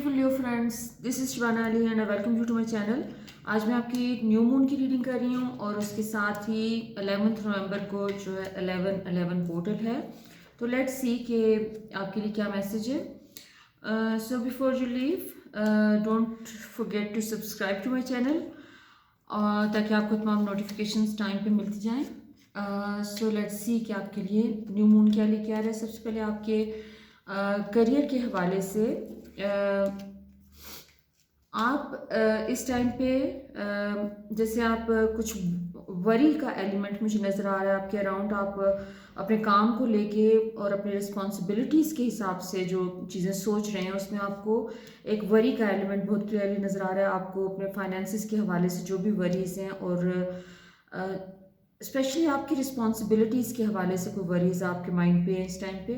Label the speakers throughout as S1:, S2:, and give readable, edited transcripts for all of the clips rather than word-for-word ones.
S1: Beautiful new friends, this is Shivana Ali and welcome you to my channel. आज मैं आपकी new moon की reading कर रही हूँ और उसके साथ ही 11 नवंबर को जो है 11/11 पोर्टल है। तो लेट्स सी कि आपके लिए क्या मैसेज है। So before you leave, don't forget to subscribe to my channel ताकि आपको तमाम नोटिफिकेशंस टाइम पे मिलती जाएं। सो लेट्स सी कि आपके लिए न्यू मून क्या लेके आ रहा है। सबसे पहले आपके करियर के हवाले से आप इस टाइम पे जैसे आप कुछ वरी का एलिमेंट मुझे नज़र आ रहा है आपके अराउंड। आप अपने काम को लेके और अपने रिस्पॉन्सिबिलिटीज़ के हिसाब से जो चीज़ें सोच रहे हैं उसमें आपको एक वरी का एलिमेंट बहुत क्लियरली नज़र आ रहा है। आपको अपने फाइनेंसिस के हवाले से जो भी वरीज़ हैं और स्पेशली आपकी रिस्पॉन्सिबिलिटीज़ के हवाले से कोई वरीज़ आपके माइंड पे है इस टाइम पे।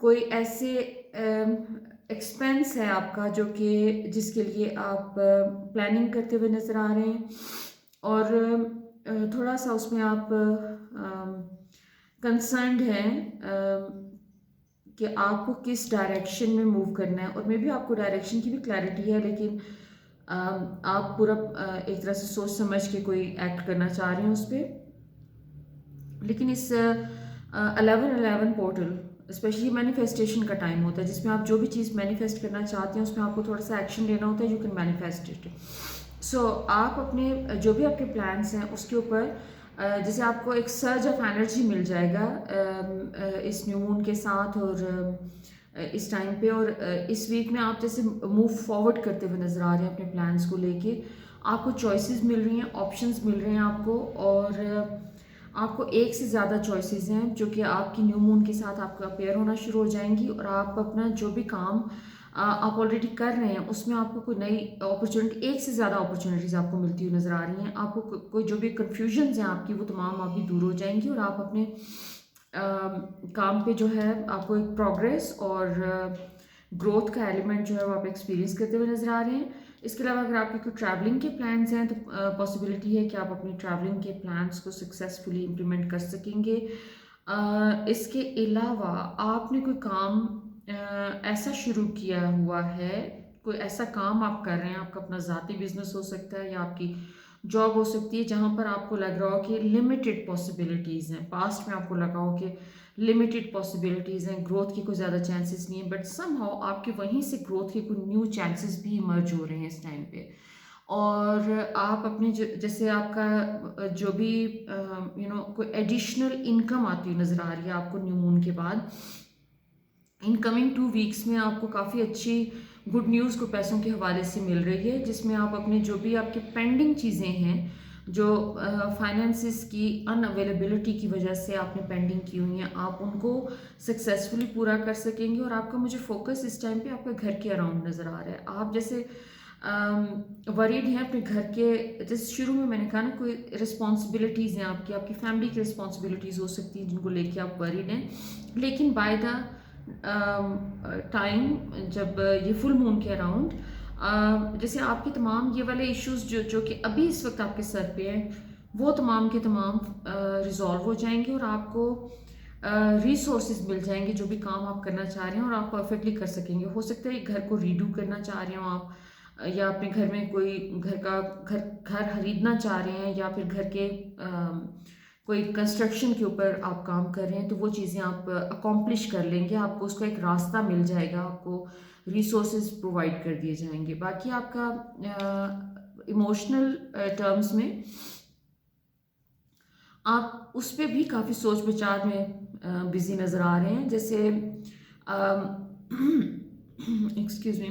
S1: कोई ऐसे एक्सपेंस है आपका जो कि जिसके लिए आप प्लानिंग करते हुए नज़र आ रहे हैं और थोड़ा सा उसमें आप कंसर्न्ड हैं कि आपको किस डायरेक्शन में मूव करना है। और मे बी आपको डायरेक्शन की भी क्लैरिटी है, लेकिन आप पूरा एक तरह से सोच समझ के कोई एक्ट करना चाह रहे हैं उस पर। लेकिन इस 11/11 पोर्टल स्पेशली मैनिफेस्टेशन का टाइम होता है जिसमें आप जो भी चीज़ मैनिफेस्ट करना चाहते हैं उसमें आपको थोड़ा सा एक्शन लेना होता है। You can manifest it. So आप अपने जो भी आपके प्लान्स हैं उसके ऊपर जैसे आपको एक सर्ज ऑफ एनर्जी मिल जाएगा इस न्यू मून के साथ और इस टाइम पे। और इस वीक में आप जैसे मूव फॉरवर्ड करते हुए नज़र आ रहे हैं अपने प्लान्स को लेके। आपको चॉइसेस मिल रही हैं, ऑप्शंस मिल रहे हैं आपको, और आपको एक से ज़्यादा चॉइसेस हैं जो कि आपकी न्यू मून के साथ आपका अपेयर होना शुरू हो जाएंगी। और आप अपना जो भी काम आप ऑलरेडी कर रहे हैं उसमें आपको कोई नई अपॉर्चुनिटी, एक से ज़्यादा अपॉर्चुनिटीज़ आपको मिलती हुई नज़र आ रही हैं। आपको कोई जो भी कन्फ्यूजन्स हैं आपकी वो तमाम आपकी दूर हो जाएंगी और आप अपने काम पे जो है आपको एक प्रोग्रेस और ग्रोथ का एलिमेंट जो है वो आप एक्सपीरियंस करते हुए नज़र आ रहे हैं। इसके अलावा अगर आपके कोई ट्रैवलिंग के प्लान्स हैं तो पॉसिबिलिटी है कि आप अपनी ट्रैवलिंग के प्लान्स को सक्सेसफुली इम्प्लीमेंट कर सकेंगे। इसके अलावा आपने कोई काम ऐसा शुरू किया हुआ है, कोई ऐसा काम आप कर रहे हैं, आपका अपना ज़ाती बिजनेस हो सकता है या आपकी जॉब हो सकती है जहाँ पर आपको लग रहा हो कि लिमिटेड पॉसिबिलिटीज़ हैं। पास्ट में आपको लगा हो कि लिमिटेड पॉसिबिलिटीज़ हैं, ग्रोथ की कोई ज़्यादा चांसेस नहीं है, बट समहाउ आपके वहीं से ग्रोथ के कोई न्यू चांसेस भी इमर्ज हो रहे हैं इस टाइम पे। और आप अपने जैसे आपका जो भी कोई एडिशनल इनकम आती हुई नज़र आ रही है आपको न्यू मून के बाद। इन कमिंग 2 वीक्स में आपको काफ़ी अच्छी गुड न्यूज़ को पैसों के हवाले से मिल रही है जिसमें आप अपने जो भी आपके पेंडिंग चीज़ें हैं जो फाइनेंसिस की अनअवेलेबिलिटी की वजह से आपने पेंडिंग की हुई हैं आप उनको सक्सेसफुली पूरा कर सकेंगे। और आपका मुझे फोकस इस टाइम पे आपके घर के अराउंड नज़र आ रहा है। आप जैसे वरीड हैं अपने घर के, जैसे शुरू में मैंने कहा ना कोई रिस्पॉन्सिबिलिटीज़ हैं आपकी, आपकी फैमिली की रिस्पॉन्सिबिलिटीज़ हो सकती हैं जिनको लेके आप वरीड हैं। लेकिन बाय द टाइम जब ये फुल मून के अराउंड जैसे आपके तमाम ये वाले इश्यूज जो कि अभी इस वक्त आपके सर पे हैं वो तमाम के तमाम रिजॉल्व हो जाएंगे और आपको रिसोर्सेज मिल जाएंगे जो भी काम आप करना चाह रहे हैं और आप परफेक्टली कर सकेंगे। हो सकता है घर को रीडू करना चाह रहे हो आप, या अपने घर में कोई घर खरीदना चाह रहे हैं, या फिर घर के कोई कंस्ट्रक्शन के ऊपर आप काम कर रहे हैं तो वो चीज़ें आप अकॉम्प्लिश कर लेंगे। आपको उसका एक रास्ता मिल जाएगा, आपको रिसोर्सेज प्रोवाइड कर दिए जाएंगे। बाकी आपका इमोशनल टर्म्स में आप उस पर भी काफ़ी सोच विचार में बिजी नज़र आ रहे हैं। जैसे एक्सक्यूज मी,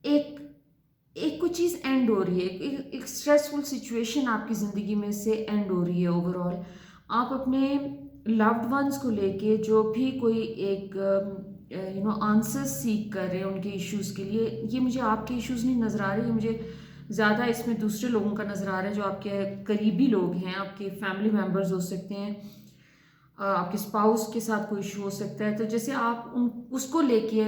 S1: एक एक कोई चीज़ एंड हो रही है, एक स्ट्रेसफुल सिचुएशन आपकी ज़िंदगी में से एंड हो रही है। ओवरऑल आप अपने लव्ड वंस को लेके जो भी कोई एक आंसर्स सीख कर रहे हैं उनके इश्यूज़ के लिए, ये मुझे आपके इश्यूज़ नहीं नज़र आ रहे, ये मुझे ज़्यादा इसमें दूसरे लोगों का नज़र आ रहा है जो आपके करीबी लोग हैं, आपके फैमिली मेम्बर्स हो सकते हैं, आपके स्पाउस के साथ कोई इशू हो सकता है। तो जैसे आप उन उसको लेके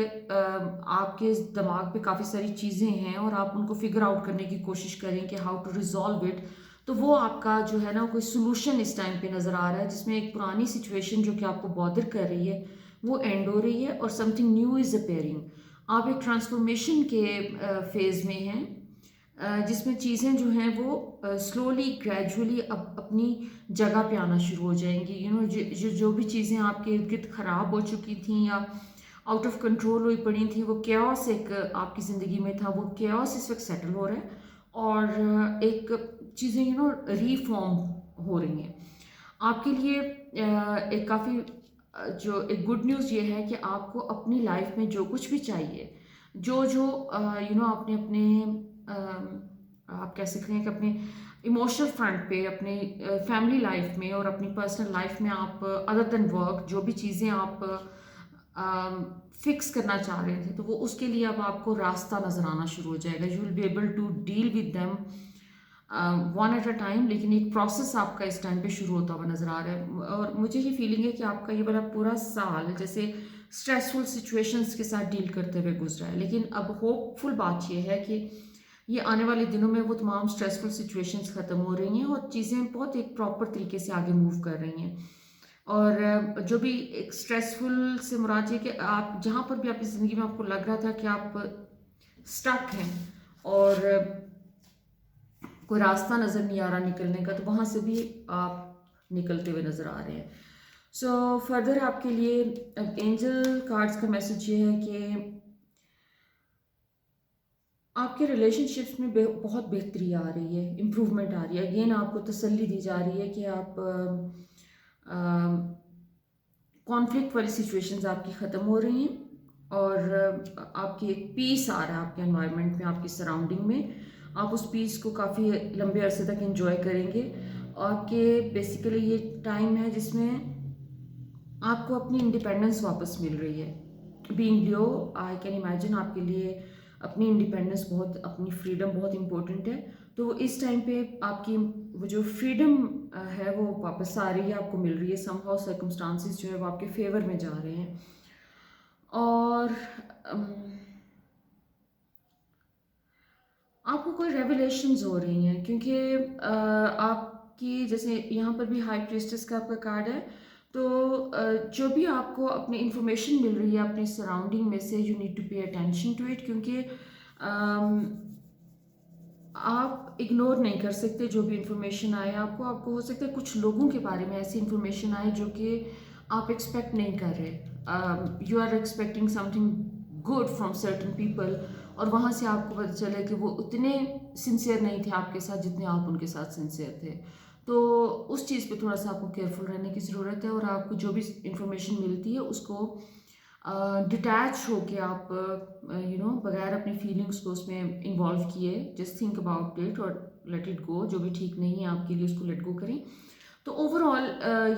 S1: आपके दिमाग पे काफ़ी सारी चीज़ें हैं और आप उनको फिगर आउट करने की कोशिश करें कि हाउ टू रिजॉल्व इट। तो वो आपका जो है ना कोई सोल्यूशन इस टाइम पे नज़र आ रहा है जिसमें एक पुरानी सिचुएशन जो कि आपको बॉदर कर रही है वो एंड हो रही है और समथिंग न्यू इज़ अपेयरिंग। आप एक ट्रांसफॉर्मेशन के फेज़ में हैं, जिसमें चीज़ें जो हैं वो स्लोली ग्रेजुअली अपनी जगह पे आना शुरू हो जाएंगी। जो भी चीज़ें आपके इर्द गिर्द ख़राब हो चुकी थी या आउट ऑफ कंट्रोल हुई पड़ी थी, वो केओस एक आपकी ज़िंदगी में था, वो केओस इस वक्त सेटल हो रहा है और एक चीज़ें रीफॉर्म हो रही हैं आपके लिए। एक काफ़ी जो एक गुड न्यूज़ ये है कि आपको अपनी लाइफ में जो कुछ भी चाहिए, जो जो आपने अपने आप कह सकते हैं कि अपने इमोशनल फ्रंट पे, अपने फैमिली लाइफ में और अपनी पर्सनल लाइफ में आप अदर देन वर्क जो भी चीज़ें आप फिक्स करना चाह रहे थे, तो वो उसके लिए अब आपको रास्ता नज़र आना शुरू हो जाएगा। You will be able to deal with them one at a time, लेकिन एक प्रोसेस आपका इस टाइम पे शुरू होता हुआ नज़र आ रहा है। और मुझे ये फीलिंग है कि आपका ये वाला पूरा साल जैसे स्ट्रेसफुल सिचुएशंस के साथ डील करते हुए गुजरा है, लेकिन अब होपफुल बात ये है कि ये आने वाले दिनों में वो तमाम स्ट्रेसफुल सिचुएशंस ख़त्म हो रही हैं और चीज़ें बहुत एक प्रॉपर तरीके से आगे मूव कर रही हैं। और जो भी एक स्ट्रेसफुल से मुराद ये कि आप जहाँ पर भी आपकी ज़िंदगी में आपको लग रहा था कि आप स्टक हैं और कोई रास्ता नज़र नहीं आ रहा निकलने का, तो वहाँ से भी आप निकलते हुए नज़र आ रहे हैं। सो फर्दर आपके लिए एंजल कार्ड्स का मैसेज ये है कि आपके रिलेशनशिप्स में बहुत बेहतरी आ रही है, इम्प्रूवमेंट आ रही है। अगेन आपको तसल्ली दी जा रही है कि आप कॉन्फ्लिक्ट वाली सिचुएशंस आपकी ख़त्म हो रही हैं और आपकी एक पीस आ रहा है आपके एनवायरनमेंट में, आपकी सराउंडिंग में। आप उस पीस को काफ़ी लंबे अरसे तक एंजॉय करेंगे। आपके बेसिकली ये टाइम है जिसमें आपको अपनी इंडिपेंडेंस वापस मिल रही है। Being Leo, I can imagine आपके लिए अपनी इंडिपेंडेंस बहुत, अपनी फ्रीडम बहुत इंपॉर्टेंट है। तो इस टाइम पे आपकी वो जो फ्रीडम है वो वापस आ रही है, आपको मिल रही है। समहाउ सर्कमस्टांसिस जो है वो आपके फेवर में जा रहे हैं और आपको कोई रेवलेशंस हो रही हैं, क्योंकि आपकी जैसे यहाँ पर भी हाई प्रीस्टेस का आपका कार्ड है। तो जो भी आपको अपनी इंफॉर्मेशन मिल रही है अपनी सराउंडिंग में से, you need to pay attention to it, क्योंकि आप इग्नोर नहीं कर सकते जो भी इंफॉर्मेशन आए आपको। हो सकता है कुछ लोगों के बारे में ऐसी इंफॉर्मेशन आए जो कि आप एक्सपेक्ट नहीं कर रहे। You are expecting something good from certain people और वहाँ से आपको पता चले कि वो उतने सिंसियर नहीं थे आपके साथ जितने आप उनके साथ सिंसियर थे। तो उस चीज़ पे थोड़ा सा आपको केयरफुल रहने की ज़रूरत है और आपको जो भी इंफॉर्मेशन मिलती है उसको डिटैच होके आप बगैर अपनी फीलिंग्स को उसमें इन्वॉल्व किए, जस्ट थिंक अबाउट इट और लेट इट गो। जो भी ठीक नहीं है आपके लिए उसको लेट गो करें। तो ओवरऑल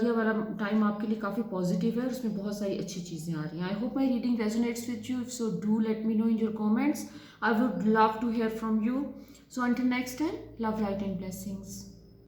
S1: ये वाला टाइम आपके लिए काफ़ी पॉजिटिव है और उसमें बहुत सारी अच्छी चीज़ें आ रही हैं। I hope my reading resonates with you, so do let me know in your comments. I would love to hear from you. So until next time, love, light and blessings.